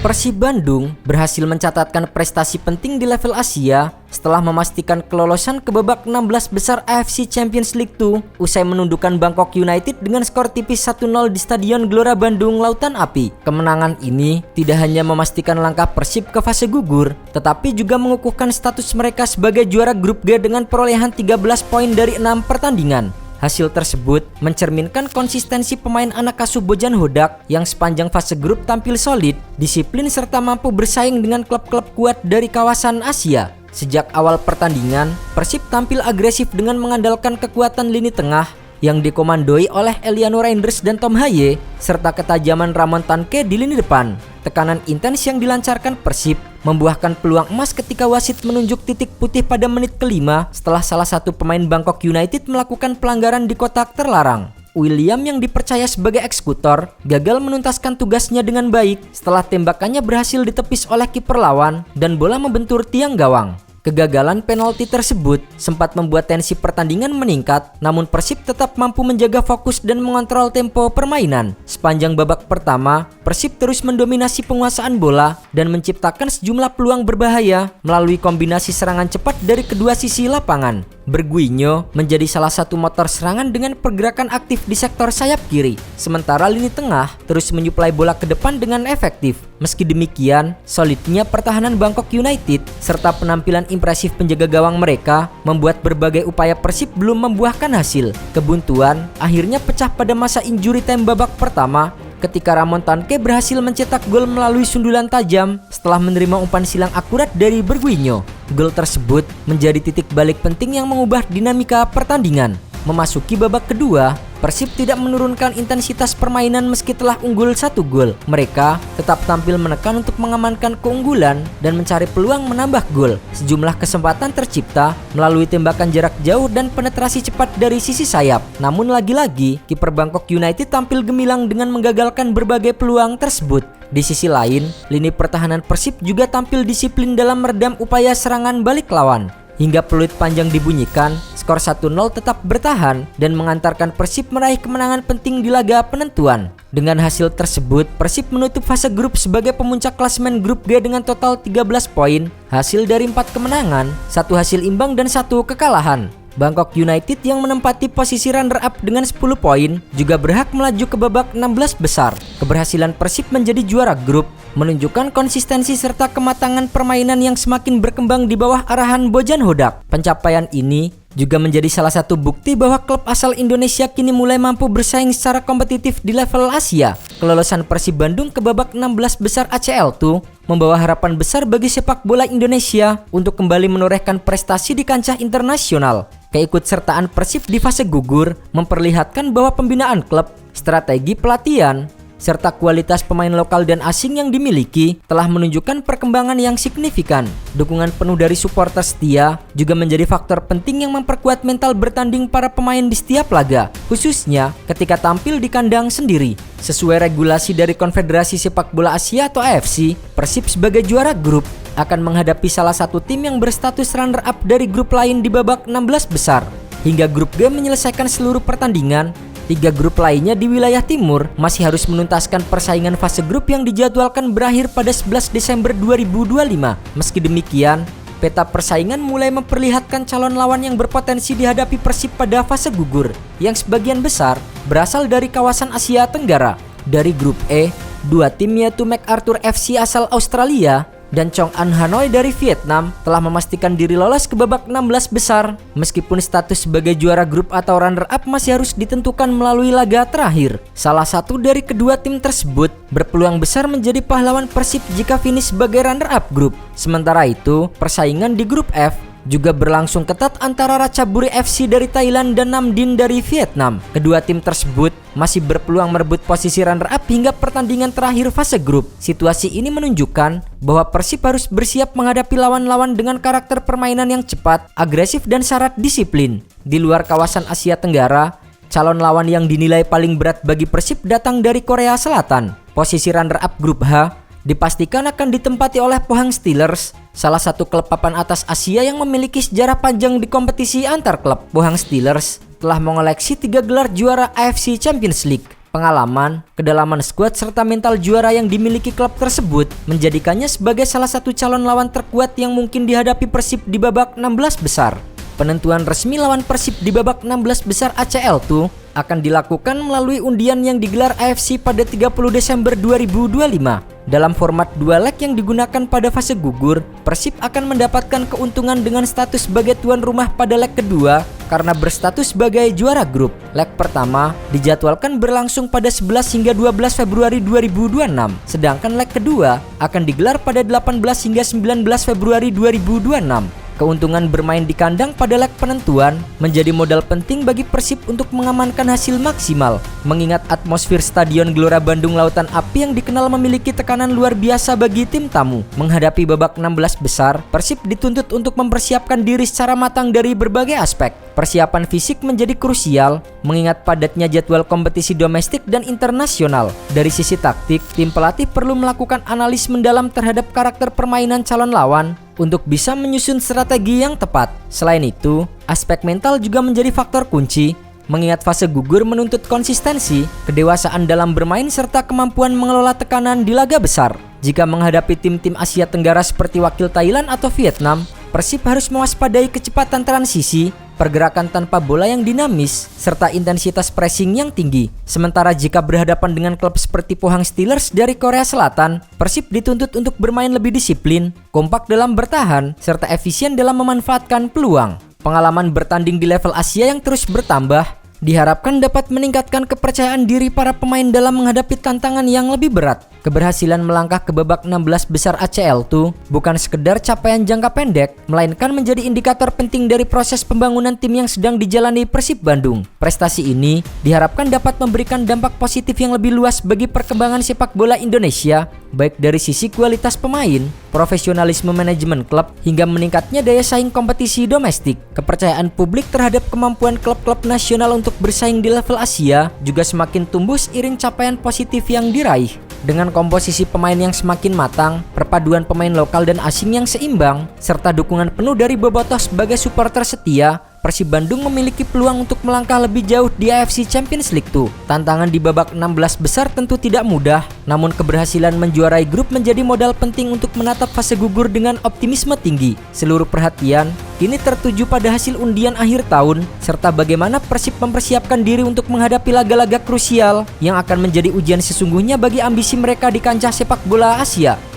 Persib Bandung berhasil mencatatkan prestasi penting di level Asia setelah memastikan kelolosan ke babak 16 besar AFC Champions League 2 usai menundukkan Bangkok United dengan skor tipis 1-0 di Stadion Gelora Bandung Lautan Api. Kemenangan ini tidak hanya memastikan langkah Persib ke fase gugur, tetapi juga mengukuhkan status mereka sebagai juara grup G dengan perolehan 13 poin dari 6 pertandingan. Hasil tersebut mencerminkan konsistensi pemain anak asuh Bojan Hodak yang sepanjang fase grup tampil solid, disiplin serta mampu bersaing dengan klub-klub kuat dari kawasan Asia. Sejak awal pertandingan, Persib tampil agresif dengan mengandalkan kekuatan lini tengah yang dikomandoi oleh Eliano Reinders dan Tom Haye serta ketajaman Ramon Tanke di lini depan. Tekanan intens yang dilancarkan Persib membuahkan peluang emas ketika wasit menunjuk titik putih pada menit kelima setelah salah satu pemain Bangkok United melakukan pelanggaran di kotak terlarang. William yang dipercaya sebagai eksekutor gagal menuntaskan tugasnya dengan baik setelah tembakannya berhasil ditepis oleh kiper lawan dan bola membentur tiang gawang. Kegagalan penalti tersebut sempat membuat tensi pertandingan meningkat, namun Persib tetap mampu menjaga fokus dan mengontrol tempo permainan. Sepanjang babak pertama, Persib terus mendominasi penguasaan bola dan menciptakan sejumlah peluang berbahaya melalui kombinasi serangan cepat dari kedua sisi lapangan. Berguinho menjadi salah satu motor serangan dengan pergerakan aktif di sektor sayap kiri, sementara lini tengah terus menyuplai bola ke depan dengan efektif. Meski demikian, solidnya pertahanan Bangkok United serta penampilan impresif penjaga gawang mereka membuat berbagai upaya Persib belum membuahkan hasil. Kebuntuan akhirnya pecah pada masa injury time babak pertama ketika Ramon Tanke berhasil mencetak gol melalui sundulan tajam setelah menerima umpan silang akurat dari Berguinho. Gol tersebut menjadi titik balik penting yang mengubah dinamika pertandingan. Memasuki babak kedua, Persib tidak menurunkan intensitas permainan meski telah unggul 1 gol. Mereka tetap tampil menekan untuk mengamankan keunggulan dan mencari peluang menambah gol. Sejumlah kesempatan tercipta melalui tembakan jarak jauh dan penetrasi cepat dari sisi sayap. Namun lagi-lagi, kiper Bangkok United tampil gemilang dengan menggagalkan berbagai peluang tersebut. Di sisi lain, lini pertahanan Persib juga tampil disiplin dalam meredam upaya serangan balik lawan. Hingga peluit panjang dibunyikan, skor 1-0 tetap bertahan dan mengantarkan Persib meraih kemenangan penting di laga penentuan. Dengan hasil tersebut, Persib menutup fase grup sebagai pemuncak klasemen grup G dengan total 13 poin, hasil dari 4 kemenangan, 1 hasil imbang dan 1 kekalahan. Bangkok United yang menempati posisi runner-up dengan 10 poin juga berhak melaju ke babak 16 besar. Keberhasilan Persib menjadi juara grup menunjukkan konsistensi serta kematangan permainan yang semakin berkembang di bawah arahan Bojan Hodak. Pencapaian ini juga menjadi salah satu bukti bahwa klub asal Indonesia kini mulai mampu bersaing secara kompetitif di level Asia. Kelolosan Persib Bandung ke babak 16 besar ACL II membawa harapan besar bagi sepak bola Indonesia untuk kembali menorehkan prestasi di kancah internasional. Keikutsertaan Persib di fase gugur memperlihatkan bahwa pembinaan klub, strategi pelatihan, serta kualitas pemain lokal dan asing yang dimiliki telah menunjukkan perkembangan yang signifikan. Dukungan penuh dari supporter setia juga menjadi faktor penting yang memperkuat mental bertanding para pemain di setiap laga, khususnya ketika tampil di kandang sendiri. Sesuai regulasi dari Konfederasi Sepak Bola Asia atau AFC, Persib sebagai juara grup akan menghadapi salah satu tim yang berstatus runner-up dari grup lain di babak 16 besar. Hingga grup G menyelesaikan seluruh pertandingan, 3 grup lainnya di wilayah timur masih harus menuntaskan persaingan fase grup yang dijadwalkan berakhir pada 11 Desember 2025. Meski demikian, peta persaingan mulai memperlihatkan calon lawan yang berpotensi dihadapi Persib pada fase gugur, yang sebagian besar berasal dari kawasan Asia Tenggara. Dari grup E, 2 tim yaitu MacArthur FC asal Australia dan Chong An Hanoi dari Vietnam telah memastikan diri lolos ke babak 16 besar. Meskipun status sebagai juara grup atau runner-up masih harus ditentukan melalui laga terakhir. Salah satu dari kedua tim tersebut berpeluang besar menjadi pahlawan Persib jika finish sebagai runner-up grup. Sementara itu, persaingan di grup F juga berlangsung ketat antara Ratchaburi FC dari Thailand dan Nam Dinh dari Vietnam. Kedua tim tersebut masih berpeluang merebut posisi runner-up hingga pertandingan terakhir fase grup. Situasi ini menunjukkan bahwa Persib harus bersiap menghadapi lawan-lawan dengan karakter permainan yang cepat, agresif dan syarat disiplin. Di luar kawasan Asia Tenggara, calon lawan yang dinilai paling berat bagi Persib datang dari Korea Selatan. Posisi runner-up grup H dipastikan akan ditempati oleh Pohang Steelers, salah satu klub papan atas Asia yang memiliki sejarah panjang di kompetisi antar klub. Pohang Steelers telah mengoleksi 3 gelar juara AFC Champions League. Pengalaman, kedalaman skuad serta mental juara yang dimiliki klub tersebut menjadikannya sebagai salah satu calon lawan terkuat yang mungkin dihadapi Persib di babak 16 besar. Penentuan resmi lawan Persib di babak 16 besar ACL tuh akan dilakukan melalui undian yang digelar AFC pada 30 Desember 2025. Dalam format 2 leg yang digunakan pada fase gugur, Persib akan mendapatkan keuntungan dengan status sebagai tuan rumah pada leg kedua karena berstatus sebagai juara grup. Leg pertama dijadwalkan berlangsung pada 11 hingga 12 Februari 2026, sedangkan leg kedua akan digelar pada 18 hingga 19 Februari 2026. Keuntungan bermain di kandang pada leg penentuan menjadi modal penting bagi Persib untuk mengamankan hasil maksimal, mengingat atmosfer Stadion Gelora Bandung Lautan Api yang dikenal memiliki tekanan luar biasa bagi tim tamu. Menghadapi babak 16 besar, Persib dituntut untuk mempersiapkan diri secara matang dari berbagai aspek. Persiapan fisik menjadi krusial, mengingat padatnya jadwal kompetisi domestik dan internasional. Dari sisi taktik, tim pelatih perlu melakukan analis mendalam terhadap karakter permainan calon lawan untuk bisa menyusun strategi yang tepat. Selain itu, aspek mental juga menjadi faktor kunci, mengingat fase gugur menuntut konsistensi, kedewasaan dalam bermain serta kemampuan mengelola tekanan di laga besar. Jika menghadapi tim-tim Asia Tenggara seperti wakil Thailand atau Vietnam, Persib harus mewaspadai kecepatan transisi, pergerakan tanpa bola yang dinamis, serta intensitas pressing yang tinggi. Sementara jika berhadapan dengan klub seperti Pohang Steelers dari Korea Selatan, Persib dituntut untuk bermain lebih disiplin, kompak dalam bertahan, serta efisien dalam memanfaatkan peluang. Pengalaman bertanding di level Asia yang terus bertambah diharapkan dapat meningkatkan kepercayaan diri para pemain dalam menghadapi tantangan yang lebih berat. Keberhasilan melangkah ke babak 16 besar ACL tuh bukan sekedar capaian jangka pendek, melainkan menjadi indikator penting dari proses pembangunan tim yang sedang dijalani Persib Bandung. Prestasi ini diharapkan dapat memberikan dampak positif yang lebih luas bagi perkembangan sepak bola Indonesia, baik dari sisi kualitas pemain, profesionalisme manajemen klub, hingga meningkatnya daya saing kompetisi domestik. Kepercayaan publik terhadap kemampuan klub-klub nasional untuk bersaing di level Asia juga semakin tumbuh seiring capaian positif yang diraih. Dengan komposisi pemain yang semakin matang, perpaduan pemain lokal dan asing yang seimbang, serta dukungan penuh dari bobotoh sebagai supporter setia, Persib Bandung memiliki peluang untuk melangkah lebih jauh di AFC Champions League 2. Tantangan di babak 16 besar tentu tidak mudah, namun keberhasilan menjuarai grup menjadi modal penting untuk menatap fase gugur dengan optimisme tinggi. Seluruh perhatian kini tertuju pada hasil undian akhir tahun, serta bagaimana Persib mempersiapkan diri untuk menghadapi laga-laga krusial yang akan menjadi ujian sesungguhnya bagi ambisi mereka di kancah sepak bola Asia.